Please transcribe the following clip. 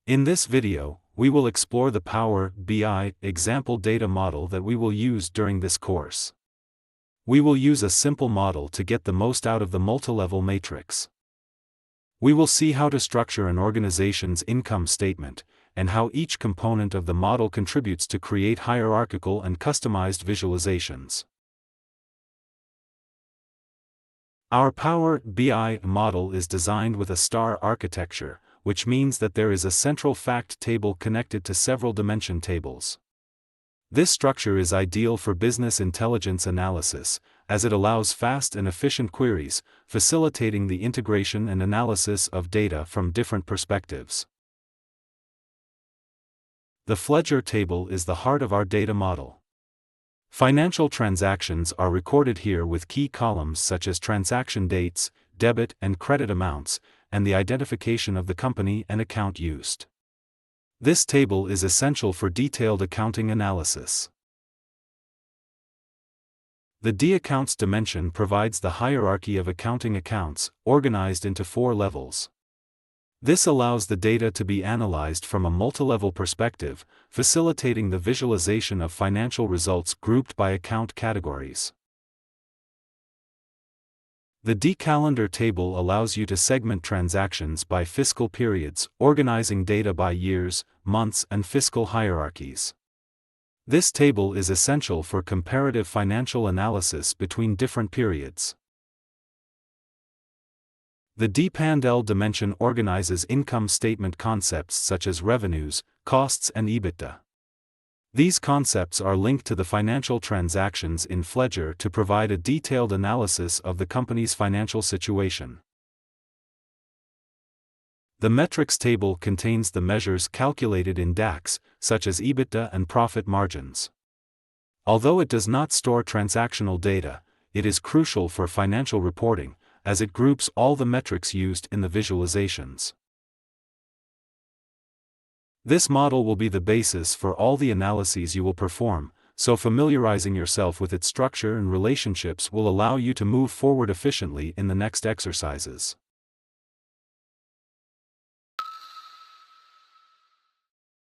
In this video, we will explore the Power BI example data model that we will use during this course. We will use a simple model to get the most out of the multilevel matrix. We will see how to structure an organization's income statement, and how each component of the model contributes to create hierarchical and customized visualizations. Our Power BI model is designed with a star architecture, which means that there is a central fact table connected to several dimension tables. This structure is ideal for business intelligence analysis, as it allows fast and efficient queries, facilitating the integration and analysis of data from different perspectives. The Fledger table is the heart of our data model. Financial transactions are recorded here with key columns such as transaction dates, debit and credit amounts, and the identification of the company and account used. This table is essential for detailed accounting analysis. The D-accounts dimension provides the hierarchy of accounting accounts, organized into 4 levels. This allows the data to be analyzed from a multilevel perspective, facilitating the visualization of financial results grouped by account categories. The D-calendar table allows you to segment transactions by fiscal periods, organizing data by years, months, and fiscal hierarchies. This table is essential for comparative financial analysis between different periods. The D-Pandel dimension organizes income statement concepts such as revenues, costs, and EBITDA. These concepts are linked to the financial transactions in Fledger to provide a detailed analysis of the company's financial situation. The metrics table contains the measures calculated in DAX, such as EBITDA and profit margins. Although it does not store transactional data, it is crucial for financial reporting, as it groups all the metrics used in the visualizations. This model will be the basis for all the analyses you will perform, so familiarizing yourself with its structure and relationships will allow you to move forward efficiently in the next exercises.